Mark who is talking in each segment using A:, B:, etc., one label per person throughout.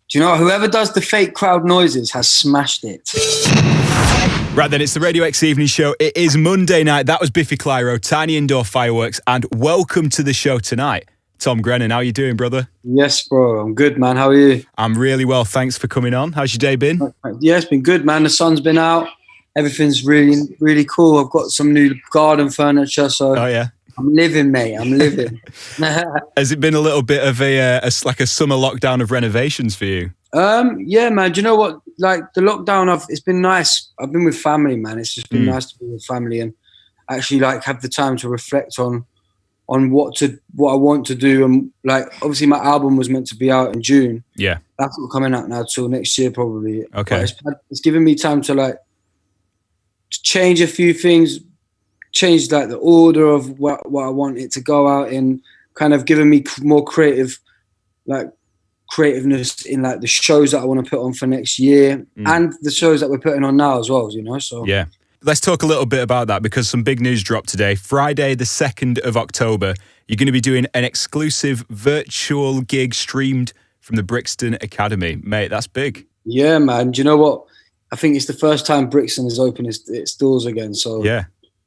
A: Do you know what? Whoever does the fake crowd noises has smashed it.
B: Right then, it's the Radio X Evening Show. It is Monday night. That was Biffy Clyro, Tiny Indoor Fireworks, and welcome to the show tonight. Tom Grennan, how you doing, brother?
A: Yes, bro. I'm good, man. How are you?
B: I'm really well. Thanks for coming on. How's your day been?
A: Yeah, it's been good, man. The sun's been out. Everything's really, really cool. I've got some new garden furniture, so
B: Oh, yeah.
A: I'm living, mate. I'm living.
B: Has it been a little bit of a summer lockdown of renovations for you?
A: Yeah, man. Do you know what? Like the lockdown, it's been nice. I've been with family, man. It's just been nice to be with family and actually like have the time to reflect on what I want to do. And like, obviously my album was meant to be out in June.
B: Yeah.
A: That's not coming out now till next year probably.
B: Okay.
A: But it's given me time to like change a few things, change like the order of what I want it to go out in, kind of giving me more creativeness in like the shows that I want to put on for next year and the shows that we're putting on now as well, you know? So
B: yeah. Let's talk a little bit about that because some big news dropped today. Friday, the 2nd of October, you're going to be doing an exclusive virtual gig streamed from the Brixton Academy. Mate, that's big.
A: Yeah, man. Do you know what? I think it's the first time Brixton has opened its doors again. So
B: yeah,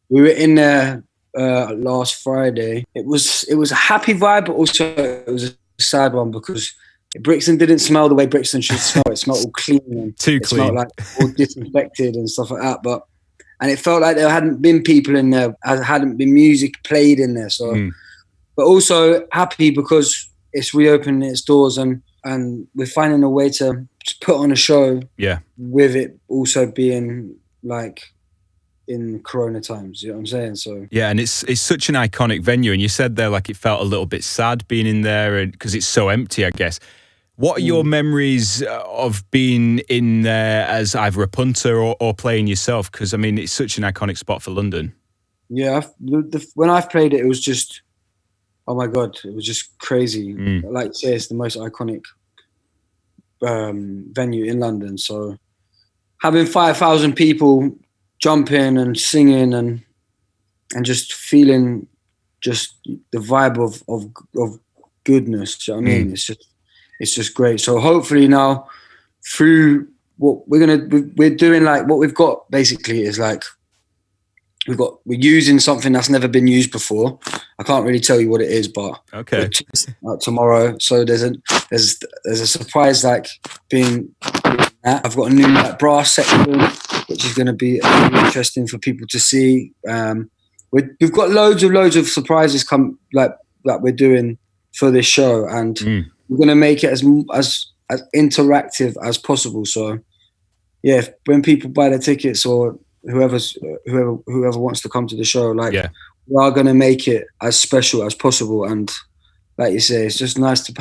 A: we were in there last Friday. It was a happy vibe, but also it was a sad one because Brixton didn't smell the way Brixton should smell. It smelled all clean and
B: too clean.
A: Smelled like all disinfected and stuff like that. And it felt like there hadn't been people in there, hadn't been music played in there. So, but also happy because it's reopening its doors and we're finding a way to put on a show.
B: Yeah.
A: With it also being like in Corona times, you know what I'm saying? So
B: yeah, and it's such an iconic venue. And you said there like it felt a little bit sad being in there because it's so empty, I guess. What are your memories of being in there as either a punter or playing yourself? Because, I mean, it's such an iconic spot for London.
A: Yeah, when I've played it, it was just, oh my God, it was just crazy. Like you say, it's the most iconic venue in London. So having 5,000 people jumping and singing and just feeling just the vibe of goodness, do you know what I mean? It's just great. So hopefully now through what we're doing, like what we've got basically is like we're using something that's never been used before. I can't really tell you what it is, but
B: okay,
A: tomorrow. So there's a surprise like being. I've got a new like brass section, which is going to be really interesting for people to see. We've got loads of surprises that we're doing for this show, and we're going to make it as interactive as possible. So yeah, when people buy their tickets or whoever wants to come to the show, like we are going to make it as special as possible. And like you say, it's just nice to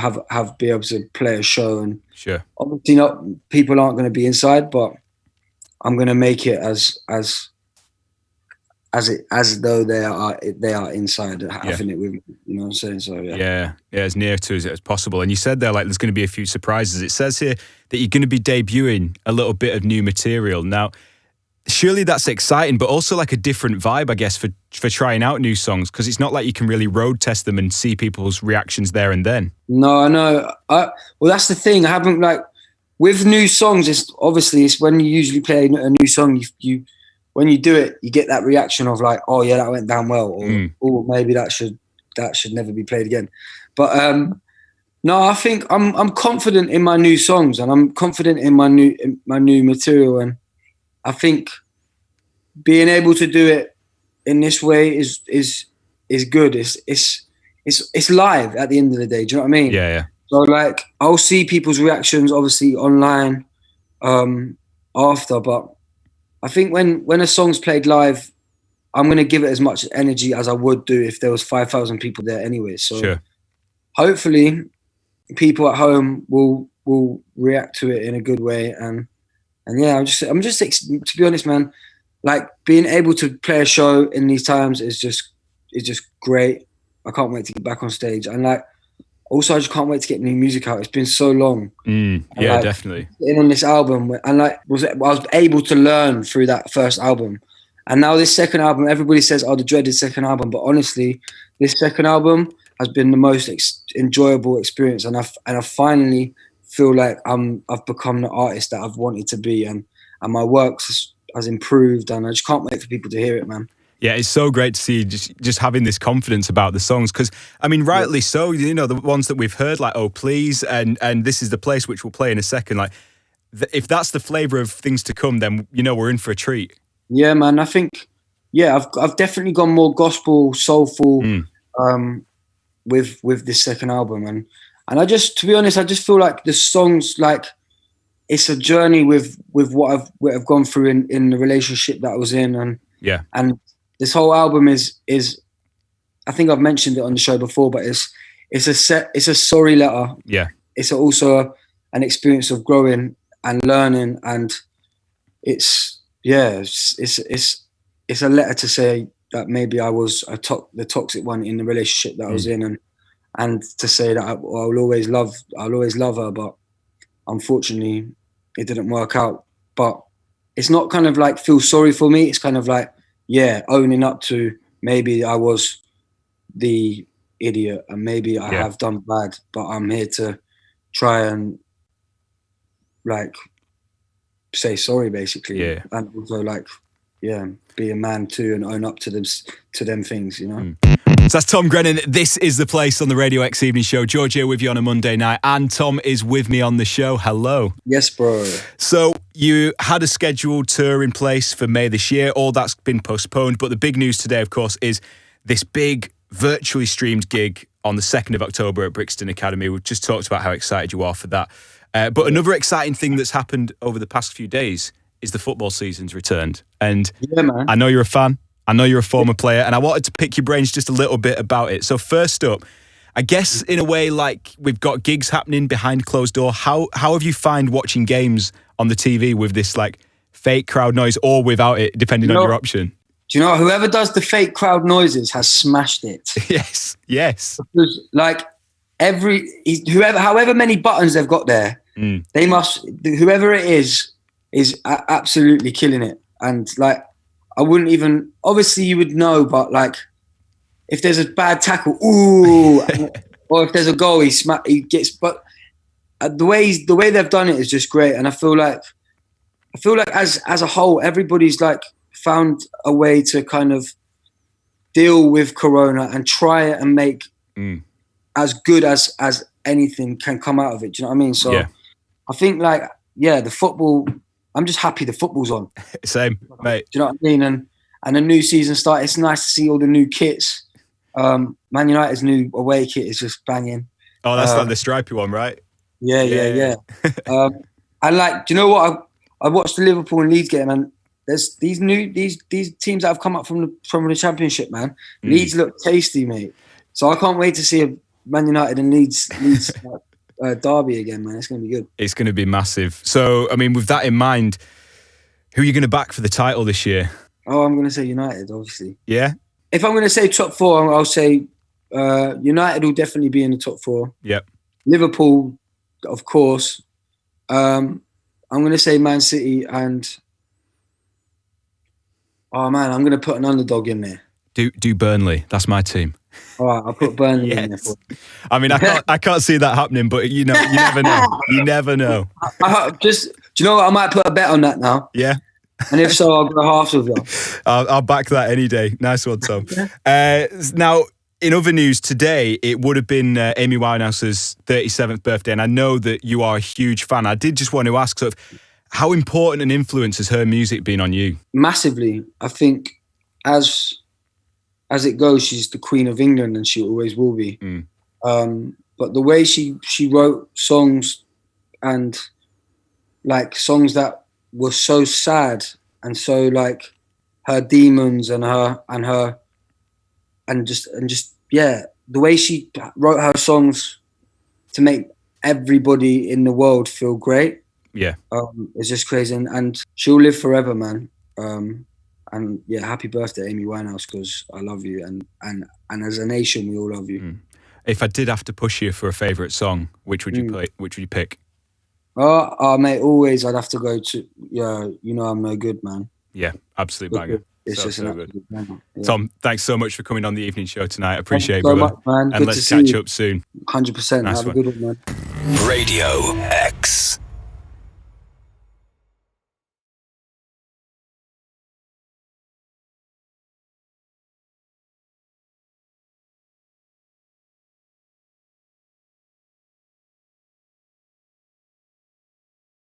A: be able to play a show. And
B: sure,
A: obviously people aren't going to be inside, but I'm going to make it as though they are inside having it with me, you know what I'm saying? So
B: yeah, as near to it as possible. And you said there like there's going to be a few surprises. It says here that you're going to be debuting a little bit of new material. Now, surely that's exciting, but also like a different vibe, I guess, for trying out new songs, because it's not like you can really road test them and see people's reactions there and then.
A: No, I know. Well, that's the thing. I haven't like with new songs. It's when you usually play a new song, you when you do it, you get that reaction of like, oh yeah, that went down well, or maybe that should never be played again. But no, I think I'm confident in my new songs and I'm confident in my new material, and I think being able to do it in this way is good. It's live at the end of the day. Do you know what I mean?
B: Yeah.
A: So like I'll see people's reactions obviously online after, but I think when a song's played live, I'm going to give it as much energy as I would do if there was 5,000 people there anyway. So
B: sure.
A: Hopefully people at home will react to it in a good way. And yeah, I'm just to be honest, man, like being able to play a show in these times is just great. I can't wait to get back on stage. And like, also, I just can't wait to get new music out. It's been so long.
B: Yeah, like, definitely.
A: In on this album, and like I was able to learn through that first album, and now this second album. Everybody says, "Oh, the dreaded second album," but honestly, this second album has been the most enjoyable experience, and I finally feel like I've become the artist that I've wanted to be, and my work has improved, and I just can't wait for people to hear it, man.
B: Yeah, it's so great to see you just having this confidence about the songs, because I mean, rightly so. You know, the ones that we've heard, like "Oh Please" and "This Is the Place," which we'll play in a second. Like, if that's the flavour of things to come, then you know we're in for a treat.
A: Yeah, man. I think, I've definitely gone more gospel, soulful, with this second album, and I just, to be honest, I just feel like the songs, like, it's a journey with what I've gone through in the relationship that I was in, and this whole album is I think I've mentioned it on the show before, but it's a sorry letter.
B: Yeah,
A: it's also an experience of growing and learning, and it's a letter to say that maybe I was the toxic one in the relationship that I was in, and to say that I'll always love her, but unfortunately it didn't work out. But it's not kind of like feel sorry for me. It's kind of like, owning up to maybe I was the idiot and maybe I have done bad, but I'm here to try and like say sorry, basically.
B: Yeah.
A: And also like, be a man too and own up to them things, you know.
B: So that's Tom Grennan. This is The Place on the Radio X Evening Show. George here with you on a Monday night, and Tom is with me on the show. Hello.
A: Yes, bro.
B: So you had a scheduled tour in place for May this year. All that's been postponed, but the big news today, of course, is this big virtually streamed gig on the 2nd of October at Brixton Academy. We've just talked about how excited you are for that. But another exciting thing that's happened over the past few days is the football season's returned. And
A: man.
B: I know you're a fan. I know you're a former player, and I wanted to pick your brains just a little bit about it. So first up, I guess in a way, like, we've got gigs happening behind closed door. How have you found watching games on the TV with this like fake crowd noise, or without it, depending on your option?
A: Do you know, whoever does the fake crowd noises has smashed it.
B: Yes.
A: Because like however many buttons they've got there, they must, whoever it is absolutely killing it. And like, I wouldn't even, obviously you would know, but like, if there's a bad tackle, ooh, or if there's a goal, he gets, but the way they've done it is just great. And I feel like as a whole, everybody's like found a way to kind of deal with Corona and try it and make as good as anything can come out of it. Do you know what I mean? So I think like, the football, I'm just happy the football's on.
B: Same, mate.
A: Do you know what I mean? And a new season start. It's nice to see all the new kits. Man United's new away kit is just banging.
B: Oh, that's like the stripy one, right?
A: Yeah. And like, do you know what? I watched the Liverpool and Leeds game, and there's these teams that have come up from the Championship, man. Leeds look tasty, mate. So I can't wait to see a Man United and Leeds derby again, man. It's going to be good.
B: It's going to be massive. So, I mean, with that in mind, who are you going to back for the title this year?
A: Oh, I'm going to say United, obviously.
B: Yeah?
A: If I'm going to say top four, I'll say United will definitely be in the top four.
B: Yep. Liverpool,
A: of course. I'm going to say Man City and... Oh, man, I'm going to put an underdog in there.
B: Do Burnley. That's my team.
A: All right, I'll put Burnley in there.
B: I mean, I can't see that happening, but you never know. You never know.
A: Do you know what? I might put a bet on that now.
B: Yeah.
A: And if so, I'll go halves with you.
B: I'll back that any day. Nice one, Tom. Now, in other news, today it would have been Amy Winehouse's 37th birthday, and I know that you are a huge fan. I did just want to ask, sort of, how important an influence has her music been on you? Massively.
A: I think as it goes, she's the Queen of England, and she always will be. But the way she wrote songs, and like songs that were so sad, and so like her demons and just the way she wrote her songs to make everybody in the world feel great.
B: Yeah,
A: it's just crazy, and she'll live forever, man. And yeah, happy birthday, Amy Winehouse, because I love you, and as a nation, we all love you.
B: If I did have to push you for a favourite song, which would you play? Which would you pick?
A: Oh, mate, always I'd have to go to You Know I'm No Good, man.
B: Yeah, absolute banger.
A: it's just an
B: good.
A: absolute pleasure. Yeah.
B: Tom, thanks so much for coming on the evening show tonight. I appreciate it,
A: so
B: brother.
A: much, man.
B: And
A: Good
B: let's
A: to
B: catch
A: see you.
B: up soon.
A: 100%.
B: Nice
A: Have
B: one.
A: a good one, man.
C: Radio X.